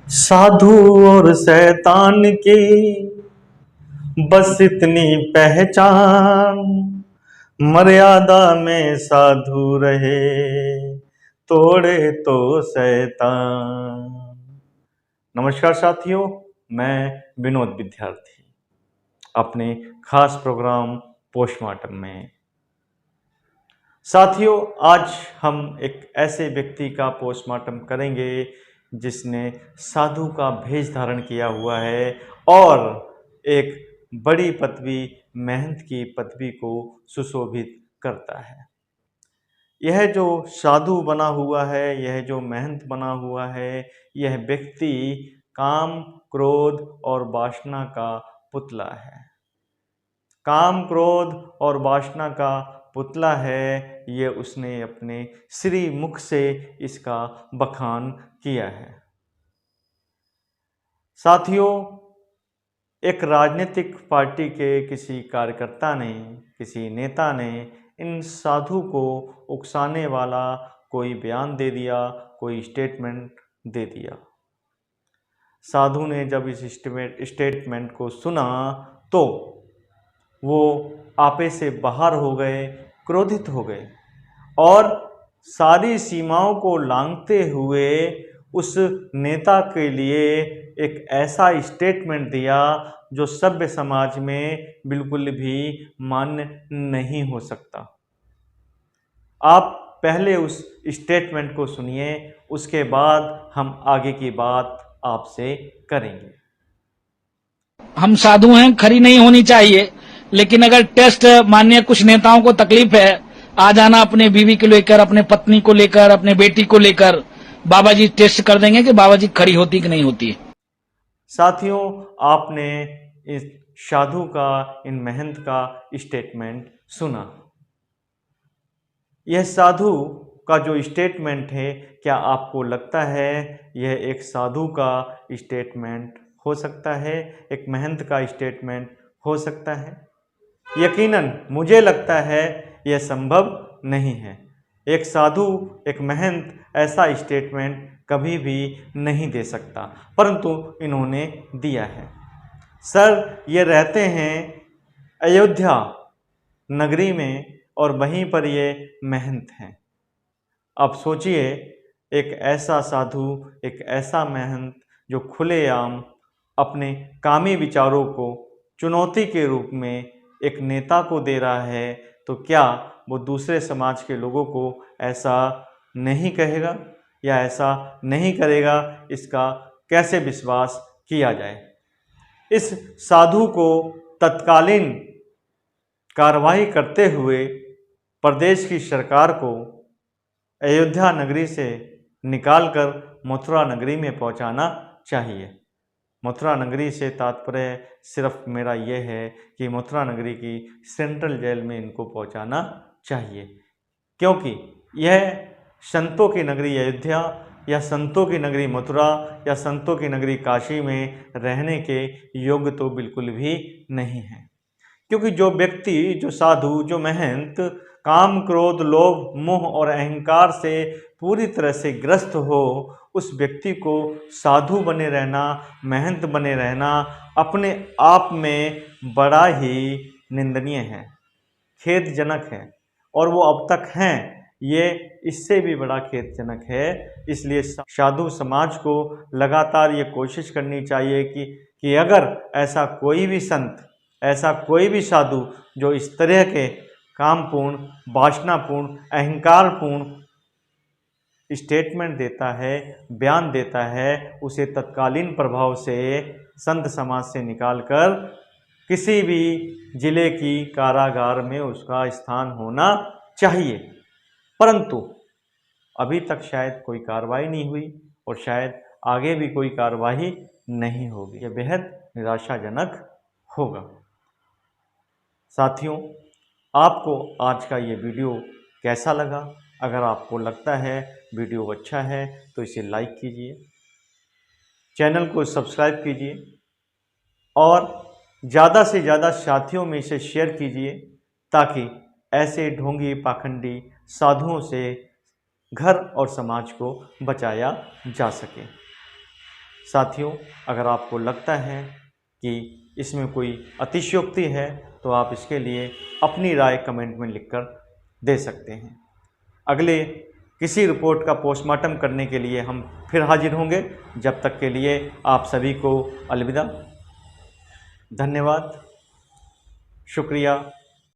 साधु और शैतान की बस इतनी पहचान, मर्यादा में साधु रहे, तोड़े तो शैतान। नमस्कार साथियों, मैं विनोद विद्यार्थी अपने खास प्रोग्राम पोस्टमार्टम में। साथियों, आज हम एक ऐसे व्यक्ति का पोस्टमार्टम करेंगे जिसने साधु का भेष धारण किया हुआ है और एक बड़ी पदवी, महंत की पदवी को सुशोभित करता है। यह जो साधु बना हुआ है, यह जो महंत बना हुआ है, यह व्यक्ति काम, क्रोध और वासना का पुतला है। काम, क्रोध और वासना का पुतला है, ये उसने अपने श्री मुख से इसका बखान किया है। साथियों, एक राजनीतिक पार्टी के किसी कार्यकर्ता ने, किसी नेता ने इन साधु को उकसाने वाला कोई बयान दे दिया, कोई स्टेटमेंट दे दिया। साधु ने जब इस स्टेटमेंट को सुना तो वो आपे से बाहर हो गए, क्रोधित हो गए और सारी सीमाओं को लांघते हुए उस नेता के लिए एक ऐसा स्टेटमेंट दिया जो सभ्य समाज में बिल्कुल भी मान्य नहीं हो सकता। आप पहले उस स्टेटमेंट को सुनिए, उसके बाद हम आगे की बात आपसे करेंगे। हम साधु हैं, खरी नहीं होनी चाहिए, लेकिन अगर टेस्ट माननीय कुछ नेताओं को तकलीफ है, आ जाना अपने बीवी को लेकर, अपने पत्नी को लेकर, अपने बेटी को लेकर, बाबा जी टेस्ट कर देंगे कि बाबा जी खरी होती कि नहीं होती। साथियों, आपने इस साधु का, इन महंत का स्टेटमेंट सुना। यह साधु का जो स्टेटमेंट है, क्या आपको लगता है यह एक साधु का स्टेटमेंट हो सकता है, एक महंत का स्टेटमेंट हो सकता है? यकीनन मुझे लगता है यह संभव नहीं है। एक साधु, एक महंत ऐसा स्टेटमेंट कभी भी नहीं दे सकता, परंतु इन्होंने दिया है। सर, ये रहते हैं अयोध्या नगरी में और वहीं पर ये महंत हैं। अब सोचिए, एक ऐसा साधु, एक ऐसा महंत जो खुलेआम अपने कामी विचारों को चुनौती के रूप में एक नेता को दे रहा है, तो क्या वो दूसरे समाज के लोगों को ऐसा नहीं कहेगा या ऐसा नहीं करेगा? इसका कैसे विश्वास किया जाए? इस साधु को तत्कालीन कार्रवाई करते हुए प्रदेश की सरकार को अयोध्या नगरी से निकालकर मथुरा नगरी में पहुंचाना चाहिए। मथुरा नगरी से तात्पर्य सिर्फ मेरा यह है कि मथुरा नगरी की सेंट्रल जेल में इनको पहुंचाना चाहिए, क्योंकि यह संतों की नगरी अयोध्या या संतों की नगरी मथुरा या संतों की नगरी काशी में रहने के योग्य तो बिल्कुल भी नहीं है। क्योंकि जो व्यक्ति, जो साधु, जो महंत काम, क्रोध, लोभ, मोह और अहंकार से पूरी तरह से ग्रस्त हो, उस व्यक्ति को साधु बने रहना, महंत बने रहना अपने आप में बड़ा ही निंदनीय है, खेदजनक है, और वो अब तक हैं, ये इससे भी बड़ा खेदजनक है। इसलिए साधु समाज को लगातार ये कोशिश करनी चाहिए कि अगर ऐसा कोई भी संत, ऐसा कोई भी साधु जो इस तरह के कामपूर्ण, वासनापूर्ण, अहंकारपूर्ण स्टेटमेंट देता है, बयान देता है, उसे तत्कालीन प्रभाव से संत समाज से निकालकर किसी भी जिले की कारागार में उसका स्थान होना चाहिए। परंतु अभी तक शायद कोई कार्रवाई नहीं हुई और शायद आगे भी कोई कार्रवाई नहीं होगी। यह बेहद निराशाजनक होगा। साथियों, आपको आज का ये वीडियो कैसा लगा? अगर आपको लगता है वीडियो अच्छा है तो इसे लाइक कीजिए, चैनल को सब्सक्राइब कीजिए और ज़्यादा से ज़्यादा साथियों में इसे शेयर कीजिए, ताकि ऐसे ढोंगी, पाखंडी साधुओं से घर और समाज को बचाया जा सके। साथियों, अगर आपको लगता है कि इसमें कोई अतिशयोक्ति है तो आप इसके लिए अपनी राय कमेंट में लिखकर दे सकते हैं। अगले किसी रिपोर्ट का पोस्टमार्टम करने के लिए हम फिर हाजिर होंगे। जब तक के लिए आप सभी को अलविदा, धन्यवाद, शुक्रिया।